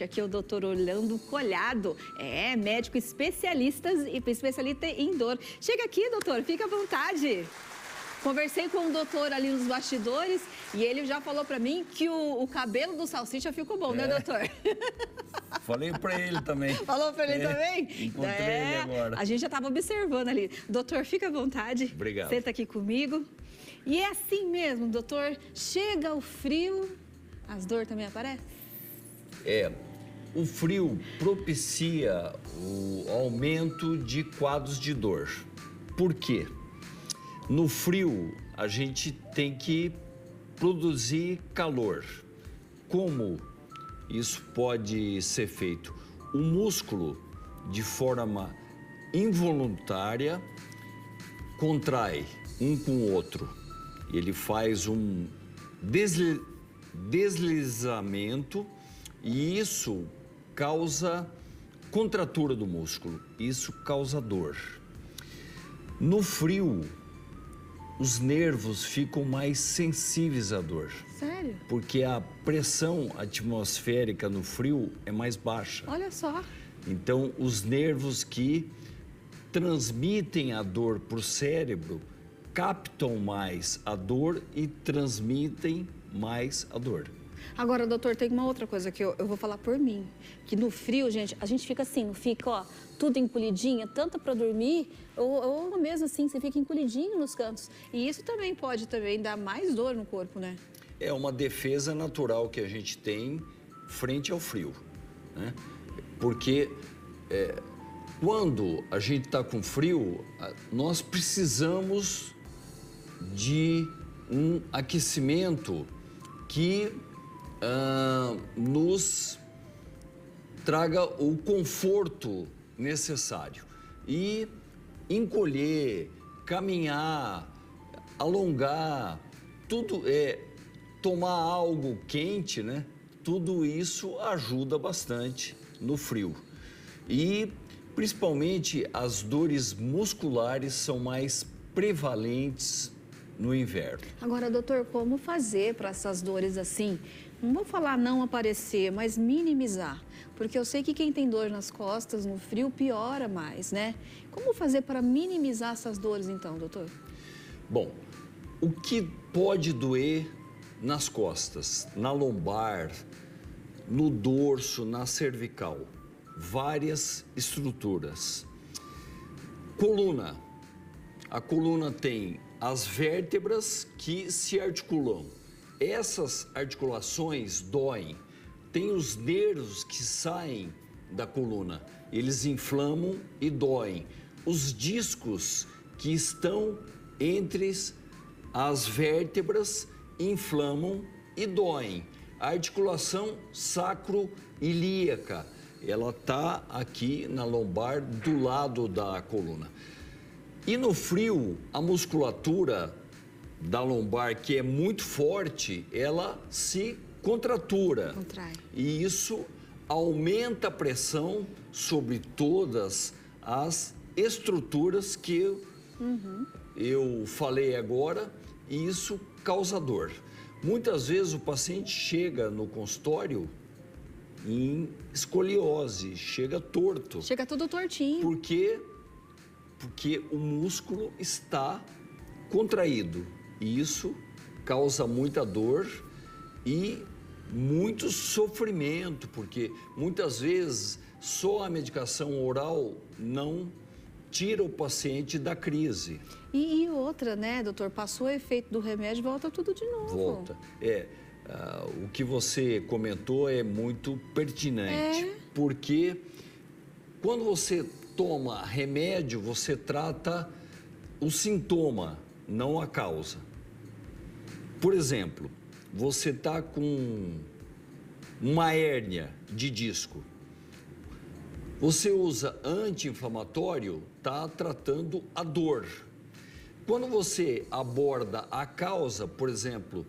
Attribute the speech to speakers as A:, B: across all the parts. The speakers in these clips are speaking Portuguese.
A: gente aqui é o Dr. Orlando Collado, médico especialista em dor. Chega aqui, doutor, fica à vontade. Conversei com o doutor ali nos bastidores e ele já falou pra mim que o cabelo do Salsicha ficou bom, né, doutor?
B: Falei pra ele também.
A: Falou pra ele também?
B: Encontrei ele agora.
A: A gente já tava observando ali. Doutor, fica à vontade.
B: Obrigado.
A: Senta aqui comigo. E é assim mesmo, doutor. Chega o frio, as dores também aparecem?
B: O frio propicia o aumento de quadros de dor. Por quê? No frio, a gente tem que produzir calor. Como isso pode ser feito? O músculo, de forma involuntária, contrai um com o outro. Ele faz um deslizamento e isso causa contratura do músculo. Isso causa dor. No frio, os nervos ficam mais sensíveis à dor.
A: Sério?
B: Porque a pressão atmosférica no frio é mais baixa.
A: Olha só.
B: Então, os nervos que transmitem a dor para o cérebro captam mais a dor e transmitem mais a dor.
A: Agora, doutor, tem uma outra coisa que eu vou falar por mim. Que no frio, gente, a gente fica assim, não fica, ó, tudo encolhidinha, tanto para dormir, ou mesmo assim, você fica encolhidinho nos cantos. E isso também pode dar mais dor no corpo, né?
B: É uma defesa natural que a gente tem frente ao frio, né? Porque quando a gente está com frio, nós precisamos de um aquecimento que nos traga o conforto necessário. E encolher, caminhar, alongar, tudo tomar algo quente, né? Tudo isso ajuda bastante no frio. E principalmente as dores musculares são mais prevalentes no inverno.
A: Agora, doutor, como fazer para essas dores assim, não vou falar não aparecer, mas minimizar? Porque eu sei que quem tem dor nas costas, no frio, piora mais, né? Como fazer para minimizar essas dores então, doutor?
B: Bom, o que pode doer nas costas, na lombar, no dorso, na cervical? Várias estruturas. Coluna. A coluna tem as vértebras que se articulam. Essas articulações doem. Tem os nervos que saem da coluna. Eles inflamam e doem. Os discos que estão entre as vértebras inflamam e doem. A articulação sacroiliaca, ela está aqui na lombar do lado da coluna. E no frio, a musculatura da lombar, que é muito forte, ela se contratura.
A: Contrai.
B: E isso aumenta a pressão sobre todas as estruturas que eu falei agora, e isso causa dor. Muitas vezes o paciente chega no consultório em escoliose, chega torto.
A: Chega tudo tortinho.
B: Por quê? Porque o músculo está contraído e isso causa muita dor e muito sofrimento, porque muitas vezes só a medicação oral não tira o paciente da crise.
A: E outra, né, doutor? Passou o efeito do remédio, volta tudo de novo.
B: Volta. O que você comentou é muito pertinente, porque quando você toma remédio, você trata o sintoma, não a causa. Por exemplo, você está com uma hérnia de disco. Você usa anti-inflamatório, está tratando a dor. Quando você aborda a causa, por exemplo,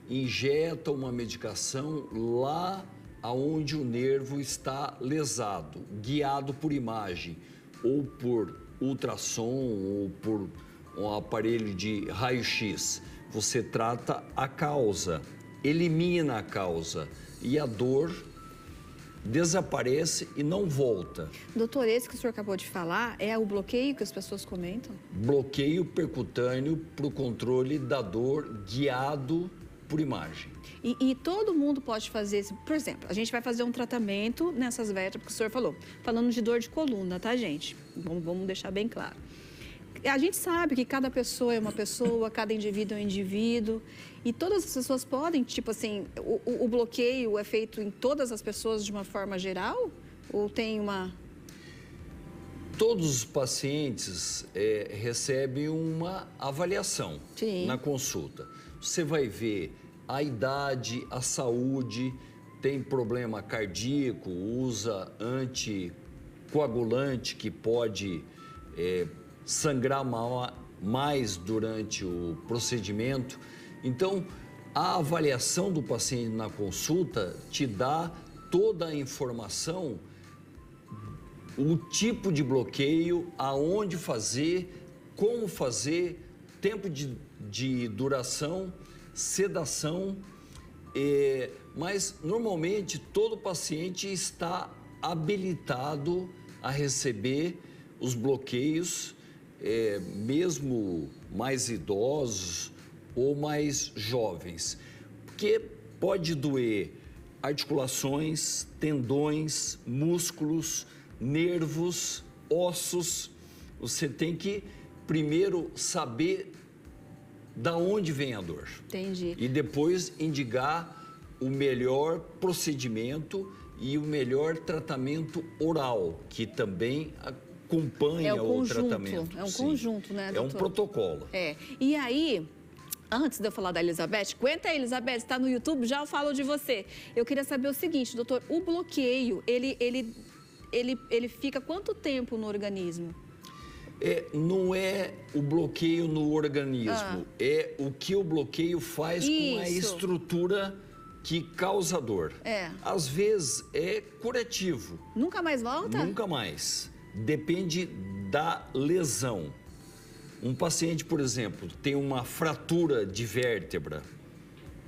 B: injeta uma medicação lá aonde o nervo está lesado, guiado por imagem, ou por ultrassom, ou por um aparelho de raio-x. Você trata a causa, elimina a causa e a dor desaparece e não volta.
A: Doutor, esse que o senhor acabou de falar é o bloqueio que as pessoas comentam?
B: Bloqueio percutâneo para o controle da dor guiado por imagem.
A: E todo mundo pode fazer esse... Por exemplo, a gente vai fazer um tratamento nessas vértebras que o senhor falou. Falando de dor de coluna, tá, gente? Vamos deixar bem claro. A gente sabe que cada pessoa é uma pessoa, cada indivíduo é um indivíduo. E todas as pessoas podem, tipo assim, o bloqueio é feito em todas as pessoas de uma forma geral? Ou tem uma...
B: Todos os pacientes recebem uma avaliação na consulta. Você vai ver a idade, a saúde, tem problema cardíaco, usa anticoagulante que pode sangrar mais durante o procedimento. Então, a avaliação do paciente na consulta te dá toda a informação, o tipo de bloqueio, aonde fazer, como fazer, tempo de duração, sedação, mas normalmente todo paciente está habilitado a receber os bloqueios, mesmo mais idosos ou mais jovens, porque pode doer articulações, tendões, músculos, nervos, ossos. Você tem que primeiro saber da onde vem a dor.
A: Entendi.
B: E depois indicar o melhor procedimento e o melhor tratamento oral, que também acompanha o tratamento.
A: É um conjunto, né, doutor?
B: É um protocolo.
A: E aí, antes de eu falar da Elizabeth, aguenta aí, Elizabeth, está no YouTube, já eu falo de você. Eu queria saber o seguinte, doutor, o bloqueio, ele fica quanto tempo no organismo?
B: Não é o bloqueio no organismo, é o que o bloqueio faz com a estrutura que causa dor. Às vezes é curativo.
A: Nunca mais volta?
B: Nunca mais. Depende da lesão. Um paciente, por exemplo, tem uma fratura de vértebra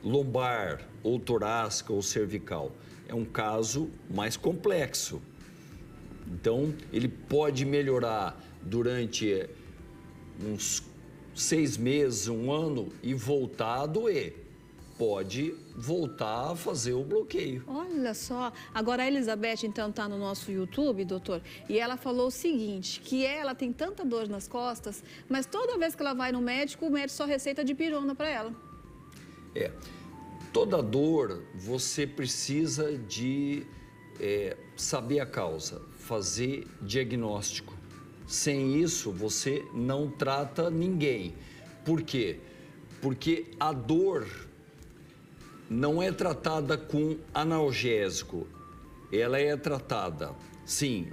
B: lombar, ou torácica, ou cervical. É um caso mais complexo. Então, ele pode melhorar durante uns 6 meses, 1 ano e voltar a doer. Pode voltar a fazer o bloqueio.
A: Olha só. Agora, a Elizabeth, então, está no nosso YouTube, doutor, e ela falou o seguinte, que ela tem tanta dor nas costas, mas toda vez que ela vai no médico, o médico só receita dipirona para ela.
B: Toda dor, você precisa de saber a causa, fazer diagnóstico. Sem isso, você não trata ninguém. Por quê? Porque a dor não é tratada com analgésico. Ela é tratada, sim,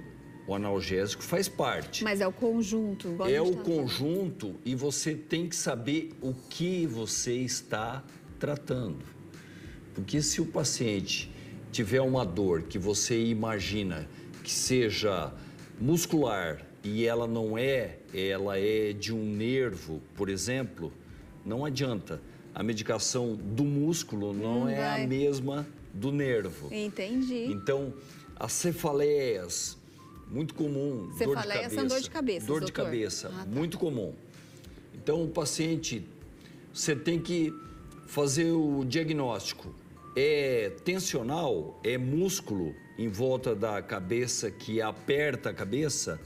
B: o analgésico faz parte.
A: Mas é o conjunto. Igual
B: é o conjunto e você tem que saber o que você está tratando. Porque se o paciente tiver uma dor que você imagina que seja muscular e ela não é, ela é de um nervo, por exemplo, não adianta. A medicação do músculo não é a mesma do nervo.
A: Entendi.
B: Então, as cefaleias, muito comum.
A: Cefaleias são dor de cabeça,
B: Dor de cabeça, muito comum. Então, o paciente, você tem que fazer o diagnóstico. É tensional, é músculo em volta da cabeça que aperta a cabeça,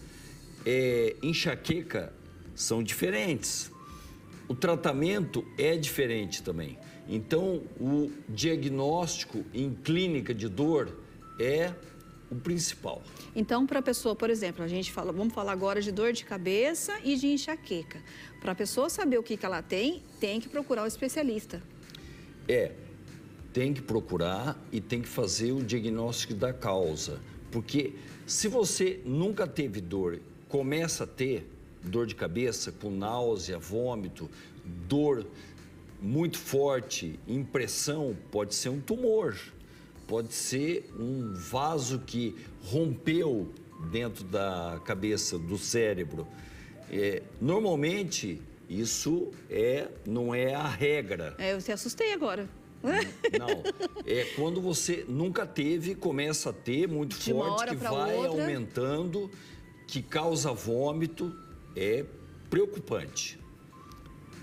B: enxaqueca, são diferentes. O tratamento é diferente também. Então, o diagnóstico em clínica de dor é o principal.
A: Então, para a pessoa, por exemplo, vamos falar agora de dor de cabeça e de enxaqueca. Para a pessoa saber o que ela tem que procurar o especialista.
B: Tem que procurar e tem que fazer o diagnóstico da causa. Porque se você nunca teve dor, começa a ter dor de cabeça com náusea, vômito, dor muito forte, impressão, pode ser um tumor, pode ser um vaso que rompeu dentro da cabeça, do cérebro. Normalmente, isso não é a regra.
A: Eu te assustei agora.
B: Não, é quando você nunca teve, começa a ter muito
A: De uma
B: forte,
A: hora
B: que
A: pra
B: vai
A: outra.
B: aumentando, que causa vômito, é preocupante.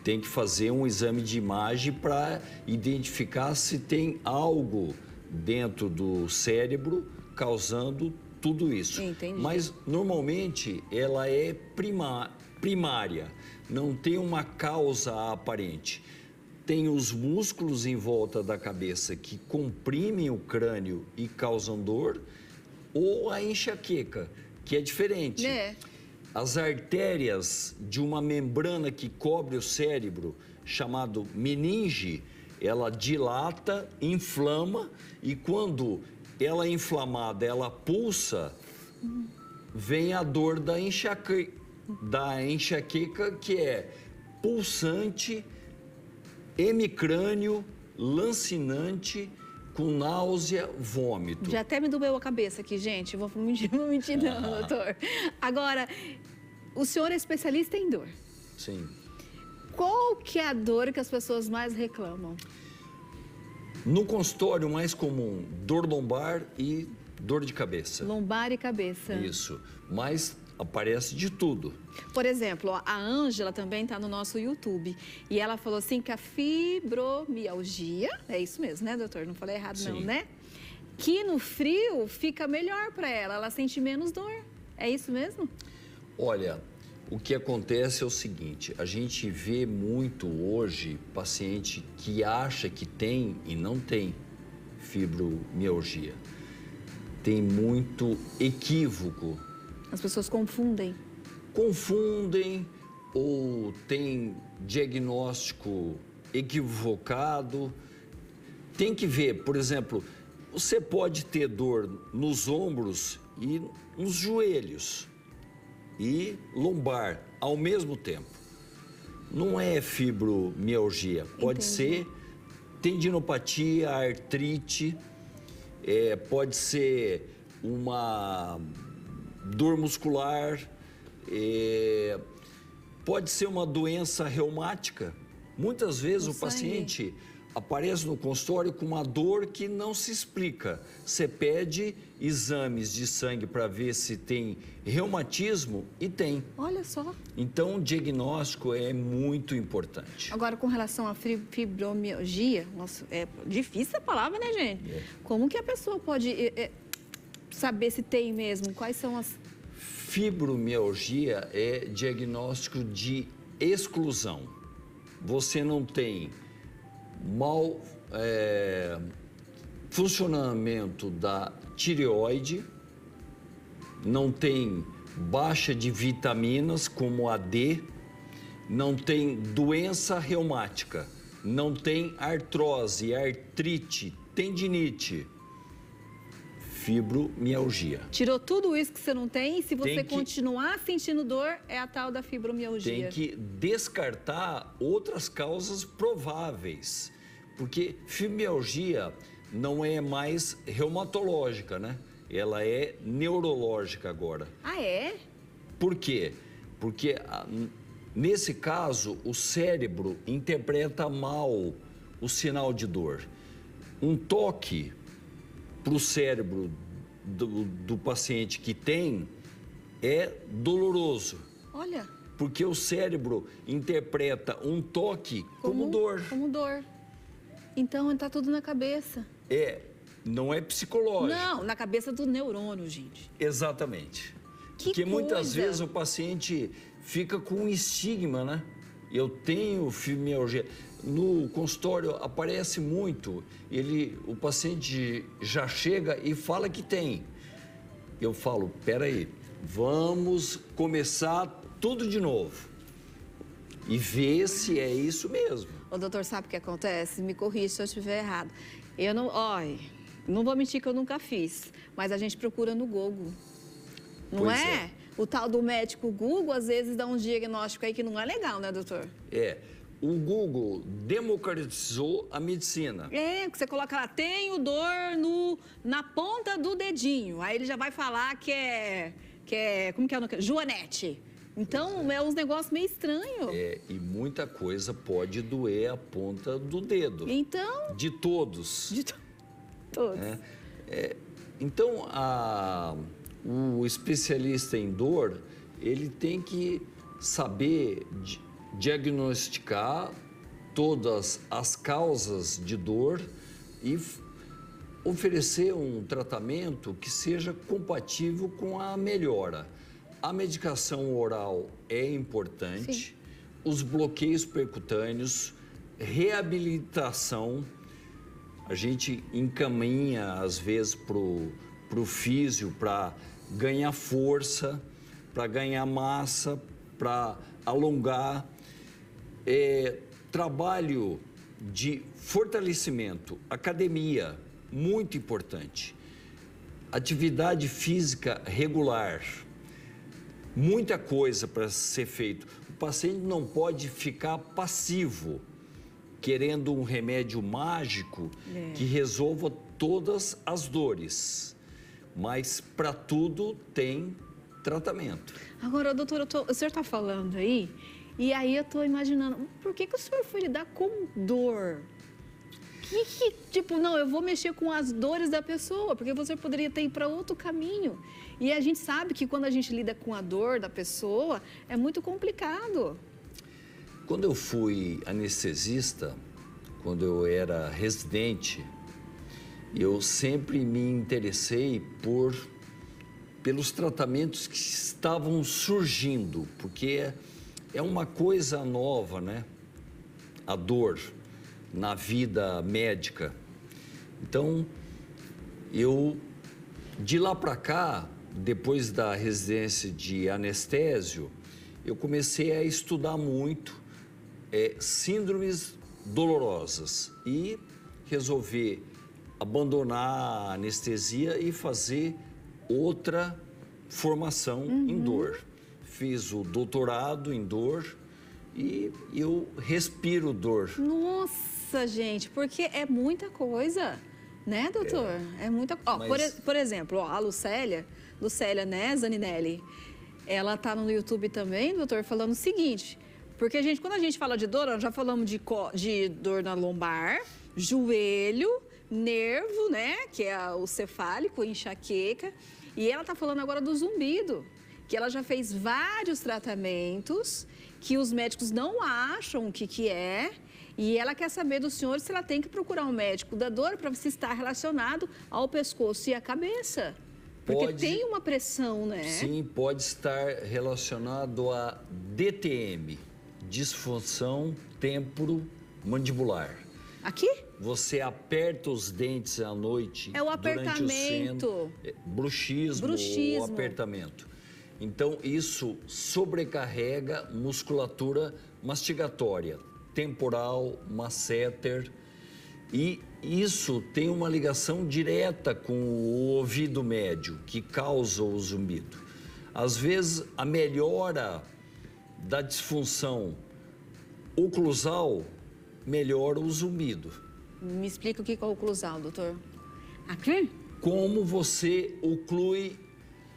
B: Tem que fazer um exame de imagem para identificar se tem algo dentro do cérebro causando tudo isso.
A: Entendi.
B: Mas, normalmente, ela é primária, não tem uma causa aparente. Tem os músculos em volta da cabeça que comprimem o crânio e causam dor, ou a enxaqueca, que é diferente.
A: É.
B: As artérias de uma membrana que cobre o cérebro, chamado meninge, ela dilata, inflama, e quando ela é inflamada, ela pulsa, vem a dor da enxaqueca, que é pulsante, hemicrânio, lancinante, com náusea, vômito.
A: Já até me doeu a cabeça aqui, gente. Vou mentir não, doutor. Agora, o senhor é especialista em dor.
B: Sim.
A: Qual que é a dor que as pessoas mais reclamam?
B: No consultório, mais comum, dor lombar e dor de cabeça.
A: Lombar e cabeça.
B: Isso. Mas aparece de tudo.
A: Por exemplo, ó, a Ângela também está no nosso YouTube. E ela falou assim que a fibromialgia, é isso mesmo, né, doutor? Não falei errado, não,
B: Sim.
A: né? Que no frio fica melhor para ela sente menos dor. É isso mesmo?
B: Olha, o que acontece é o seguinte, a gente vê muito hoje paciente que acha que tem e não tem fibromialgia. Tem muito equívoco.
A: As pessoas confundem.
B: Confundem ou tem diagnóstico equivocado. Tem que ver, por exemplo, você pode ter dor nos ombros e nos joelhos e lombar ao mesmo tempo. Não é fibromialgia, pode
A: Entendi.
B: ser tendinopatia, artrite, pode ser uma dor muscular, pode ser uma doença reumática. Muitas vezes
A: No
B: o
A: sangue.
B: paciente aparece no consultório com uma dor que não se explica. Você pede exames de sangue para ver se tem reumatismo e tem.
A: Olha só.
B: Então, o diagnóstico é muito importante.
A: Agora, com relação à fibromialgia, nossa, é difícil a palavra, né, gente?
B: É.
A: Como que a pessoa pode saber se tem mesmo? Quais são as...
B: Fibromialgia é diagnóstico de exclusão. Você não tem mau funcionamento da tireoide, não tem baixa de vitaminas como a D, não tem doença reumática, não tem artrose, artrite, tendinite, fibromialgia.
A: Tirou tudo isso que você não tem e se você
B: Tem que-
A: continuar sentindo dor, é a tal da fibromialgia.
B: Tem que descartar outras causas prováveis, porque fibromialgia não é mais reumatológica, né? Ela é neurológica agora.
A: Ah, é?
B: Por quê? Porque nesse caso o cérebro interpreta mal o sinal de dor. Um toque para o cérebro do paciente que tem é doloroso,
A: Olha,
B: porque o cérebro interpreta um toque como dor.
A: Como dor. Então, tá tudo na cabeça.
B: Não é psicológico.
A: Não, na cabeça do neurônio, gente.
B: Exatamente.
A: Que
B: Porque muitas
A: coisa.
B: vezes o paciente fica com um estigma, né? Eu tenho fibromialgia. No consultório aparece muito, o paciente já chega e fala que tem. Eu falo, peraí, vamos começar tudo de novo e ver se é isso mesmo.
A: O doutor sabe o que acontece? Me corrija se eu estiver errado. Eu não, olha, não vou mentir que eu nunca fiz, mas a gente procura no Google. Não
B: Pois
A: é?
B: é.
A: O tal do médico Google, às vezes, dá um diagnóstico aí que não é legal, né, doutor?
B: O Google democratizou a medicina.
A: É, que você coloca lá, tenho dor na ponta do dedinho. Aí ele já vai falar que é como que é o nome? Joanete. Então, é uns negócios meio estranhos.
B: E muita coisa pode doer a ponta do dedo.
A: Então...
B: De todos.
A: Todos.
B: Então, o especialista em dor, ele tem que saber diagnosticar todas as causas de dor e oferecer um tratamento que seja compatível com a melhora. A medicação oral é importante, sim. Os bloqueios percutâneos, reabilitação, a gente encaminha às vezes para o físio para ganhar força, para ganhar massa, para alongar. Trabalho de fortalecimento, academia, muito importante. Atividade física regular, muita coisa para ser feito. O paciente não pode ficar passivo, querendo um remédio mágico que resolva todas as dores. Mas para tudo tem tratamento.
A: Agora, doutor, o senhor está falando aí, e aí eu estou imaginando, por que o senhor foi lidar com dor? Tipo, não, eu vou mexer com as dores da pessoa, porque você poderia ter ido para outro caminho. E a gente sabe que quando a gente lida com a dor da pessoa, é muito complicado.
B: Quando eu fui anestesista, quando eu era residente, eu sempre me interessei pelos tratamentos que estavam surgindo, porque é uma coisa nova, né? A dor na vida médica. Então, de lá para cá, depois da residência de anestésio, eu comecei a estudar muito síndromes dolorosas e resolvi abandonar a anestesia e fazer outra formação em dor. Fiz o doutorado em dor e eu respiro dor.
A: Nossa, gente, porque é muita coisa, né, doutor? É muita coisa. Mas... Por exemplo, a Lucélia, né, Zaninelli, ela tá no YouTube também, doutor, falando o seguinte, porque quando a gente fala de dor, nós já falamos de dor na lombar, joelho, nervo, né, que é o cefálico, enxaqueca, e ela tá falando agora do zumbido, que ela já fez vários tratamentos que os médicos não acham o que é, e ela quer saber do senhor se ela tem que procurar um médico da dor para se estar relacionado ao pescoço e à cabeça. Porque tem uma pressão, né?
B: Sim, pode estar relacionado a DTM, disfunção temporomandibular.
A: Aqui?
B: Você aperta os dentes à noite.
A: É o apertamento.
B: Durante o sono, bruxismo ou apertamento. Então, isso sobrecarrega musculatura mastigatória, temporal, masseter, e isso tem uma ligação direta com o ouvido médio, que causa o zumbido. Às vezes, a melhora da disfunção oclusal melhora o zumbido.
A: Me explica o que é oclusal, doutor. Aqui?
B: Como você oclui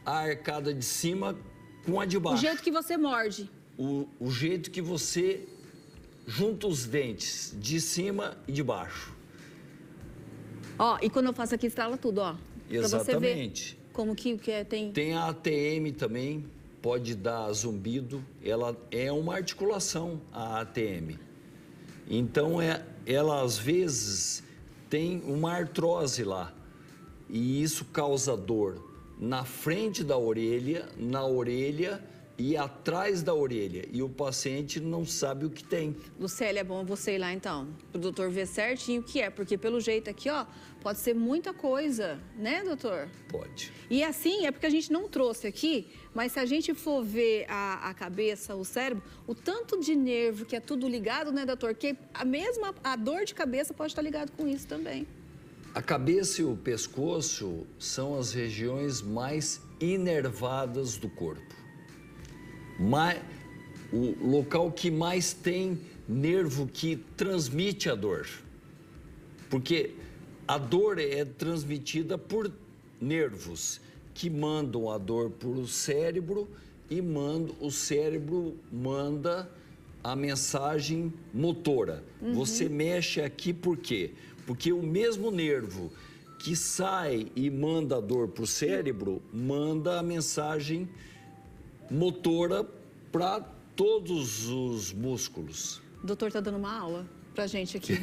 B: a arcada de cima com a de baixo.
A: O jeito que você morde.
B: O jeito que você junta os dentes de cima e de baixo.
A: Ó, e quando eu faço aqui, estrala tudo, ó.
B: Exatamente.
A: Pra você ver como que tem...
B: Tem a ATM também, pode dar zumbido. Ela é uma articulação, a ATM. Então, ela às vezes tem uma artrose lá. E isso causa dor na frente da orelha, na orelha e atrás da orelha. E o paciente não sabe o que tem.
A: Lucélia, é bom você ir lá então, pro doutor ver certinho o que é, porque pelo jeito aqui, ó, pode ser muita coisa, né, doutor?
B: Pode.
A: E assim, é porque a gente não trouxe aqui, mas se a gente for ver a cabeça, o cérebro, o tanto de nervo que é tudo ligado, né, doutor? Que a dor de cabeça pode estar ligado com isso também.
B: A cabeça e o pescoço são as regiões mais inervadas do corpo. O local que mais tem nervo que transmite a dor. Porque a dor é transmitida por nervos que mandam a dor para o cérebro, e o cérebro manda a mensagem motora. Você mexe aqui por quê? Porque o mesmo nervo que sai e manda a dor para o cérebro, manda a mensagem motora para todos os músculos.
A: O doutor tá dando uma aula pra gente aqui.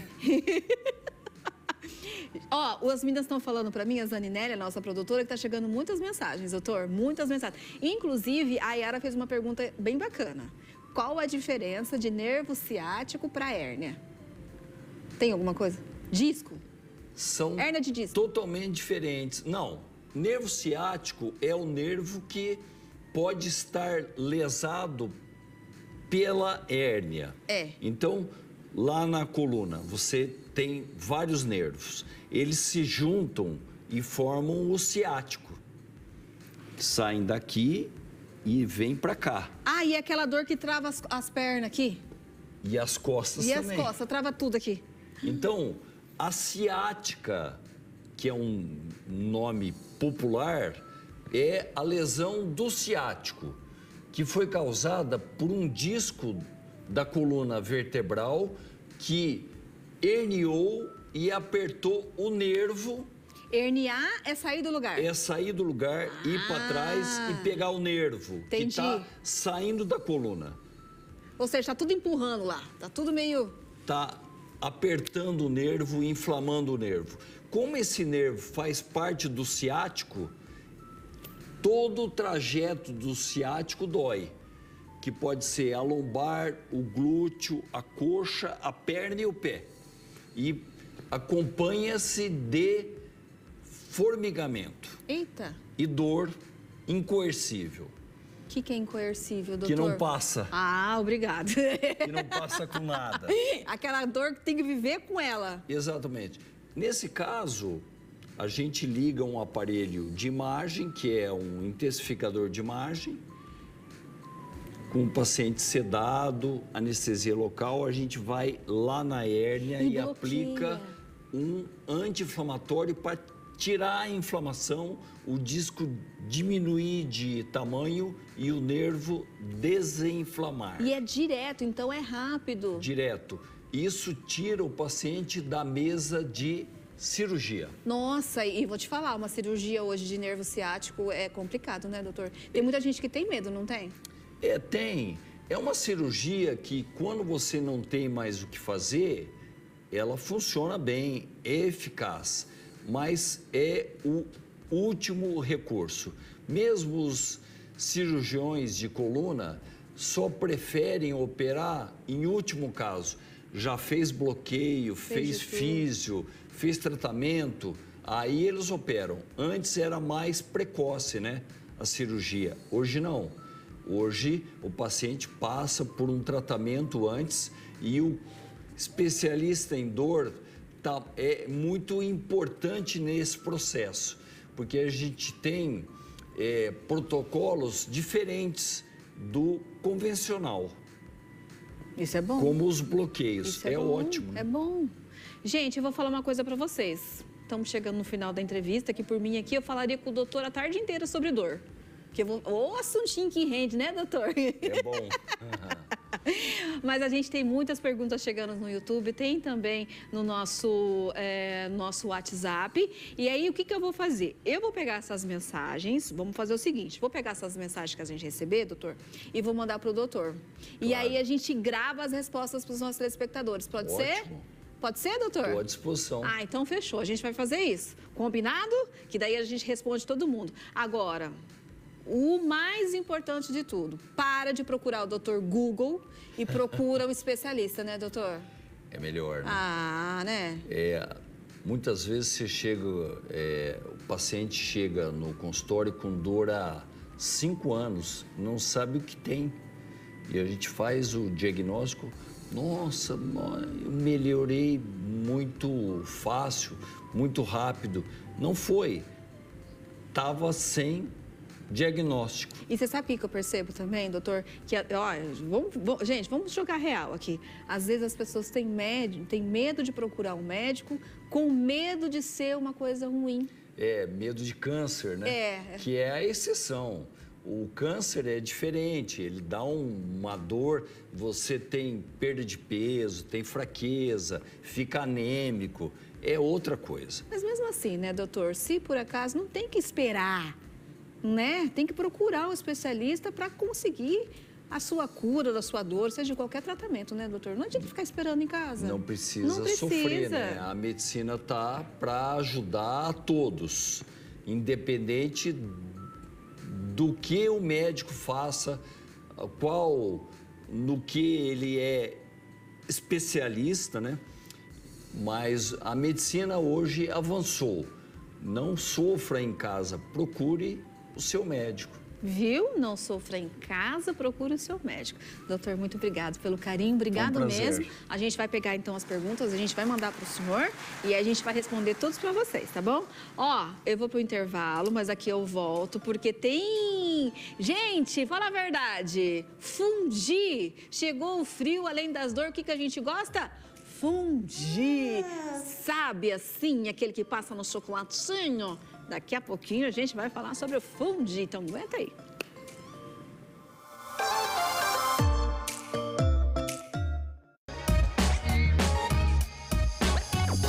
A: Ó, as meninas estão falando para mim, a Zaninélia, a nossa produtora, que tá chegando muitas mensagens, doutor, muitas mensagens. Inclusive, a Yara fez uma pergunta bem bacana. Qual a diferença de nervo ciático para hérnia? Tem alguma coisa? Disco?
B: São
A: hérnia de disco.
B: Totalmente diferentes. Não, nervo ciático é o nervo que pode estar lesado pela hérnia. Então, lá na coluna, você tem vários nervos. Eles se juntam e formam o ciático. Saem daqui e vêm para cá.
A: Ah, e aquela dor que trava as pernas aqui?
B: E as costas também.
A: E as costas, trava tudo aqui.
B: Então, a ciática, que é um nome popular, é a lesão do ciático, que foi causada por um disco da coluna vertebral que herniou e apertou o nervo.
A: Herniar é sair do lugar?
B: É sair do lugar, ir para trás e pegar o nervo.
A: Entendi.
B: Que está saindo da coluna.
A: Ou seja, está tudo empurrando lá, está tudo meio...
B: Está apertando o nervo, inflamando o nervo. Como esse nervo faz parte do ciático, todo o trajeto do ciático dói. Que pode ser a lombar, o glúteo, a coxa, a perna e o pé. E acompanha-se de formigamento.
A: Eita!
B: E dor incoercível.
A: O que é incoercível, doutor?
B: Que não passa.
A: Ah, obrigado.
B: Que não passa com nada.
A: Aquela dor que tem que viver com ela.
B: Exatamente. Nesse caso, a gente liga um aparelho de imagem, que é um intensificador de imagem, com o paciente sedado, anestesia local, a gente vai lá na hérnia e aplica um anti-inflamatório para tirar a inflamação, o disco diminuir de tamanho e o nervo desinflamar.
A: E é direto, então é rápido.
B: Direto. Isso tira o paciente da mesa de cirurgia.
A: Nossa, e vou te falar, uma cirurgia hoje de nervo ciático é complicado, né, doutor? Tem muita gente que tem medo, não tem?
B: Tem. É uma cirurgia que, quando você não tem mais o que fazer, ela funciona bem, é eficaz, mas é o último recurso. Mesmo os cirurgiões de coluna só preferem operar em último caso. Já fez bloqueio, fez físio, fez tratamento, aí eles operam. Antes era mais precoce, né, a cirurgia. Hoje não. Hoje o paciente passa por um tratamento antes e o especialista em dor é muito importante nesse processo, porque a gente tem protocolos diferentes do convencional.
A: Isso é bom.
B: Como os bloqueios.
A: Isso é
B: bom,
A: ótimo. Né? É bom. Gente, eu vou falar uma coisa para vocês. Estamos chegando no final da entrevista, que por mim aqui eu falaria com o doutor a tarde inteira sobre dor. Que eu vou... Ô, assuntinho que rende, né, doutor?
B: É bom.
A: Mas a gente tem muitas perguntas chegando no YouTube, tem também no nosso WhatsApp. E aí, o que eu vou fazer? Eu vou pegar essas mensagens, vamos fazer o seguinte, vou pegar essas mensagens que a gente receber, doutor, e vou mandar para o doutor. E aí a gente grava as respostas para os nossos telespectadores, pode ser? Pode ser, doutor?
B: Estou à disposição.
A: Ah, então fechou, a gente vai fazer isso. Combinado? Que daí a gente responde todo mundo. Agora... O mais importante de tudo, para de procurar o doutor Google e procura o especialista, né, doutor?
B: É melhor, né?
A: Ah, né?
B: Muitas vezes você chega, o paciente chega no consultório com dor há 5 anos, não sabe o que tem. E a gente faz o diagnóstico, nossa, eu melhorei muito fácil, muito rápido. Não foi, estava sem diagnóstico.
A: E você sabe o que eu percebo também, doutor? Que, gente, vamos jogar real aqui. Às vezes as pessoas têm medo de procurar um médico com medo de ser uma coisa ruim.
B: Medo de câncer, né? Que é a exceção. O câncer é diferente, ele dá uma dor, você tem perda de peso, tem fraqueza, fica anêmico, é outra coisa.
A: Mas mesmo assim, né, doutor, se por acaso não tem que esperar, né? Tem que procurar um especialista para conseguir a sua cura da sua dor, seja de qualquer tratamento, né, doutor? Não adianta ficar esperando em casa.
B: Não precisa sofrer, né? A medicina tá para ajudar a todos, independente do que o médico faça, no que ele é especialista, né? Mas a medicina hoje avançou. Não sofra em casa, procure o seu médico.
A: Viu? Não sofra em casa, procure o seu médico. Doutor, muito obrigado pelo carinho, obrigado mesmo. A gente vai pegar então as perguntas, a gente vai mandar para o senhor e a gente vai responder todos para vocês, tá bom? Ó, eu vou pro intervalo, mas aqui eu volto porque tem... Gente, fala a verdade, fundir. Chegou o frio, além das dores, o que a gente gosta? Fundir. Sabe assim, aquele que passa no chocolatinho? Daqui a pouquinho a gente vai falar sobre o fundir, então aguenta aí.